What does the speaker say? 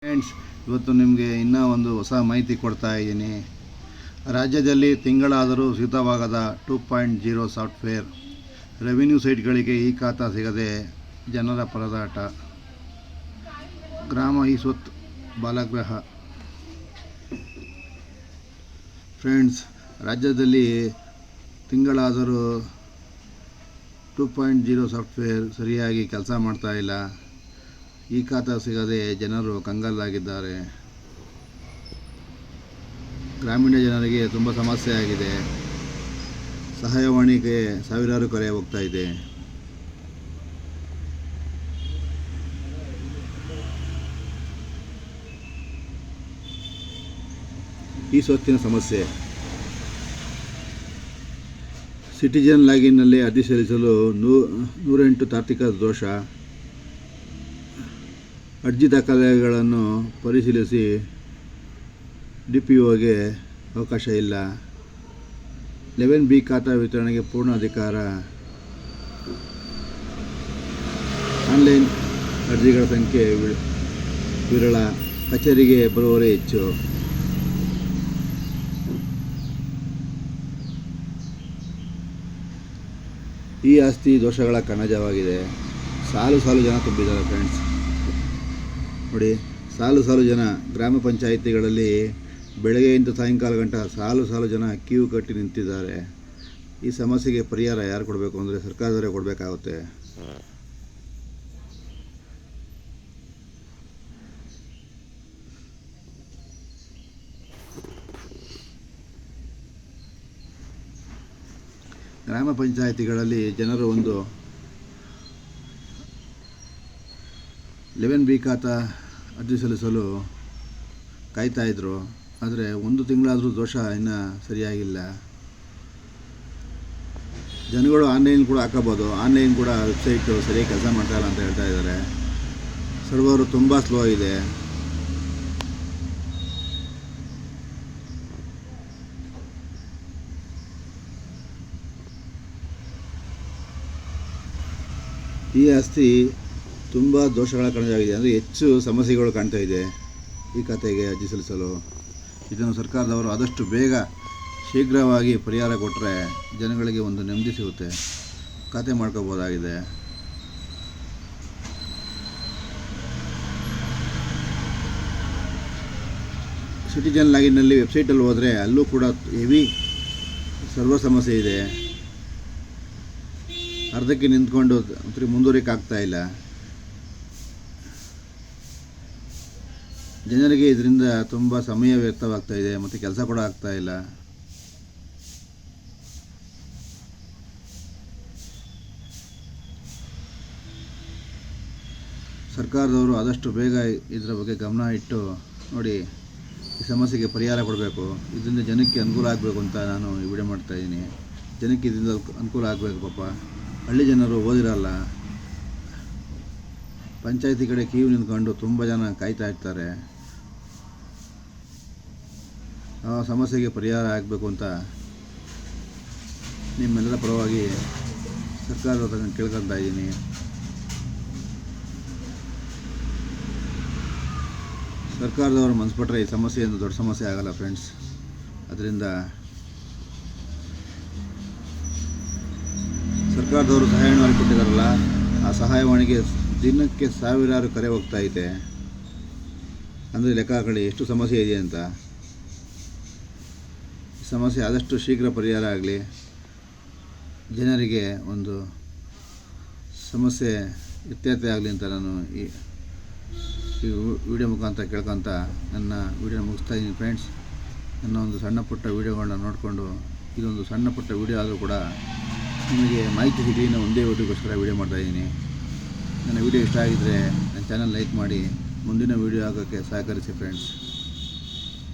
Friends, ಇವತ್ತು ನಿಮಗೆ ಇನ್ನೂ ಒಂದು ಹೊಸ ಮಾಹಿತಿ ಕೊಡ್ತಾ ಇದ್ದೀನಿ. ರಾಜ್ಯದಲ್ಲಿ ತಿಂಗಳಾದರೂ ಸಿದ್ಧವಾಗದ 2.0 ಸಾಫ್ಟ್ವೇರ್. ರೆವಿನ್ಯೂ ಸೈಟ್ಗಳಿಗೆ ಈ ಖಾತಾ ಸಿಗದೆ ಜನರ ಪರದಾಟ. ಗ್ರಾಮ ಈ ಸ್ವತ್ತು ಬಾಲಗ್ರಹ. ಫ್ರೆಂಡ್ಸ್, ರಾಜ್ಯದಲ್ಲಿ ತಿಂಗಳಾದರೂ 2.0 ಸಾಫ್ಟ್ವೇರ್ ಸರಿಯಾಗಿ ಕೆಲಸ ಮಾಡ್ತಾ ಇಲ್ಲ. ಈ ಖಾತಾ ಸಿಗದೆ ಜನರು ಕಂಗಾಲಾಗಿದ್ದಾರೆ. ಗ್ರಾಮೀಣ ಜನರಿಗೆ ತುಂಬ ಸಮಸ್ಯೆ ಆಗಿದೆ. ಸಹಾಯವಾಣಿಗೆ ಸಾವಿರಾರು ಕರೆ ಹೋಗ್ತಾ ಇದೆ. ಈ ಸ್ವತ್ತಿನ ಸಮಸ್ಯೆ. ಸಿಟಿಜನ್ ಲಾಗಿನ್ನಲ್ಲಿ ಅರ್ಜಿ ಸಲ್ಲಿಸಲು 108 ತಾರ್ಕಿಕ ದೋಷ. ಅರ್ಜಿ ದಾಖಲೆಗಳನ್ನು ಪರಿಶೀಲಿಸಿ DPOಗೆ ಅವಕಾಶ ಇಲ್ಲ. 11B ಖಾತಾ ವಿತರಣೆಗೆ ಪೂರ್ಣ ಅಧಿಕಾರ. ಆನ್ಲೈನ್ ಅರ್ಜಿಗಳ ಸಂಖ್ಯೆ ವಿರಳ. ಕಚೇರಿಗೆ ಬರುವವರೇ ಹೆಚ್ಚು. ಈ ಆಸ್ತಿ ದೋಷಗಳ ಕಣಜವಾಗಿದೆ. ಸಾಲು ಜನ ತುಂಬಿದ್ದಾರೆ ಫ್ರೆಂಡ್ಸ್. ನೋಡಿ, ಸಾಲು ಜನ ಗ್ರಾಮ ಪಂಚಾಯಿತಿಗಳಲ್ಲಿ ಬೆಳಗ್ಗೆಯಿಂದ ಸಾಯಂಕಾಲ ಗಂಟ ಸಾಲು ಜನ ಕ್ಯೂ ಕಟ್ಟಿ ನಿಂತಿದ್ದಾರೆ. ಈ ಸಮಸ್ಯೆಗೆ ಪರಿಹಾರ ಯಾರು ಕೊಡಬೇಕು ಅಂದರೆ ಸರ್ಕಾರದವರೇ ಕೊಡಬೇಕಾಗುತ್ತೆ. ಗ್ರಾಮ ಪಂಚಾಯಿತಿಗಳಲ್ಲಿ ಜನರು ಒಂದು 11B ಖಾತಾ ಅರ್ಜಿ ಸಲ್ಲಿಸಲು ಕಾಯ್ತಾಯಿದ್ರು. ಆದರೆ ಒಂದು ತಿಂಗಳಾದರೂ ದೋಷ ಇನ್ನೂ ಸರಿಯಾಗಿಲ್ಲ. ಜನಗಳು ಆನ್ಲೈನ್ ಕೂಡ ಹಾಕೋಬೋದು. ಆನ್ಲೈನ್ ಕೂಡ ವೆಬ್ಸೈಟು ಸರಿಯಾಗಿ ಕೆಲಸ ಮಾಡ್ತಾಯಿಲ್ಲ ಅಂತ ಹೇಳ್ತಾ ಇದ್ದಾರೆ. ಸರ್ವರು ತುಂಬ ಸ್ಲೋ ಇದೆ. ಈ ಆಸ್ತಿ ತುಂಬ ದೋಷಗಳ ಕಣಜವಾಗಿದೆ. ಅಂದರೆ ಹೆಚ್ಚು ಸಮಸ್ಯೆಗಳು ಕಾಣ್ತಾ ಇದೆ ಈ ಖಾತೆಗೆ ಅರ್ಜಿ ಸಲ್ಲಿಸಲು. ಇದನ್ನು ಸರ್ಕಾರದವರು ಆದಷ್ಟು ಬೇಗ ಶೀಘ್ರವಾಗಿ ಪರಿಹಾರ ಕೊಟ್ಟರೆ ಜನಗಳಿಗೆ ಒಂದು ನೆಮ್ಮದಿ ಸಿಗುತ್ತೆ. ಖಾತೆ ಮಾಡ್ಕೋಬೋದಾಗಿದೆ. ಸಿಟಿಜನ್ ಲಾಗಿನ್ನಲ್ಲಿ ವೆಬ್ಸೈಟಲ್ಲಿ ಹೋದರೆ ಅಲ್ಲೂ ಕೂಡ ಹೆವಿ ಸರ್ವರ್ ಸಮಸ್ಯೆ ಇದೆ. ಅರ್ಧಕ್ಕೆ ನಿಂತ್ಕೊಂಡು ಮುಂದುವರಿಕೆ ಆಗ್ತಾ ಇಲ್ಲ. ಜನರಿಗೆ ಇದರಿಂದ ತುಂಬ ಸಮಯ ವ್ಯರ್ಥವಾಗ್ತಾ ಇದೆ ಮತ್ತು ಕೆಲಸ ಕೂಡ ಆಗ್ತಾ ಇಲ್ಲ. ಸರ್ಕಾರದವರು ಆದಷ್ಟು ಬೇಗ ಇದರ ಬಗ್ಗೆ ಗಮನ ಇಟ್ಟು ನೋಡಿ, ಈ ಸಮಸ್ಯೆಗೆ ಪರಿಹಾರ ಕೊಡಬೇಕು. ಇದರಿಂದ ಜನಕ್ಕೆ ಅನುಕೂಲ ಆಗಬೇಕು ಅಂತ ನಾನು ಈ ವಿಡಿಯೋ ಮಾಡ್ತಾಯಿದ್ದೀನಿ. ಜನಕ್ಕೆ ಇದರಿಂದ ಅನುಕೂಲ ಆಗಬೇಕು. ಪಾಪ ಹಳ್ಳಿ ಜನರು ಓದಿರಲ್ಲ. ಪಂಚಾಯತಿ ಕಡೆ ಕ್ಯೂ ನಿಂತ್ಕೊಂಡು ತುಂಬ ಜನ ಕಾಯ್ತಾ ಇರ್ತಾರೆ. ಆ ಸಮಸ್ಯೆಗೆ ಪರಿಹಾರ ಆಗಬೇಕು ಅಂತ ನಿಮ್ಮೆಲ್ಲರ ಪರವಾಗಿ ಸರ್ಕಾರದ ಹತ್ರ ಕೇಳ್ಕೊತಾ ಇದ್ದೀನಿ. ಸರ್ಕಾರದವರು ಮನಸ್ಪಟ್ಟರೆ ಈ ಸಮಸ್ಯೆ ಒಂದು ದೊಡ್ಡ ಸಮಸ್ಯೆ ಆಗಲ್ಲ ಫ್ರೆಂಡ್ಸ್. ಅದರಿಂದ ಸರ್ಕಾರದವರು ಸಹಾಯವಾಣಿ ಕೊಟ್ಟಿದ್ದಾರಲ್ಲ, ಆ ಸಹಾಯವಾಣಿಗೆ ದಿನಕ್ಕೆ ಸಾವಿರಾರು ಕರೆ ಹೋಗ್ತಾ ಇದೆ. ಅಂದರೆ ಲೆಕ್ಕ ಹಾಕೊಳ್ಳಿ ಎಷ್ಟು ಸಮಸ್ಯೆ ಇದೆ ಅಂತ. ಸಮಸ್ಯೆ ಆದಷ್ಟು ಶೀಘ್ರ ಪರಿಹಾರ ಆಗಲಿ. ಜನರಿಗೆ ಒಂದು ಸಮಸ್ಯೆ ಇತ್ಯರ್ಥ ಆಗಲಿ ಅಂತ ನಾನು ಈ ವಿಡಿಯೋ ಮುಖಾಂತರ ಕೇಳ್ಕೊತ ನನ್ನ ವಿಡಿಯೋ ಮುಗಿಸ್ತಾ ಇದ್ದೀನಿ ಫ್ರೆಂಡ್ಸ್. ನನ್ನ ಒಂದು ಸಣ್ಣ ಪುಟ್ಟ ವಿಡಿಯೋಗಳನ್ನ ನೋಡಿಕೊಂಡು, ಇದೊಂದು ಸಣ್ಣ ಪುಟ್ಟ ವಿಡಿಯೋ ಆದರೂ ಕೂಡ ನಿಮಗೆ ಮಾಹಿತಿ ಸಿಗಲಿ ಅನ್ನೋ ಒಂದೇ ವಿಡಿಯೋಗೋಸ್ಕರ ವಿಡಿಯೋ ಮಾಡ್ತಾಯಿದ್ದೀನಿ. ನನ್ನ ವಿಡಿಯೋ ಇಷ್ಟ ಆಗಿದ್ದರೆ ನನ್ನ ಚಾನಲ್ ಲೈಕ್ ಮಾಡಿ ಮುಂದಿನ ವಿಡಿಯೋ ಆಗೋಕ್ಕೆ ಸಹಕರಿಸಿ ಫ್ರೆಂಡ್ಸ್.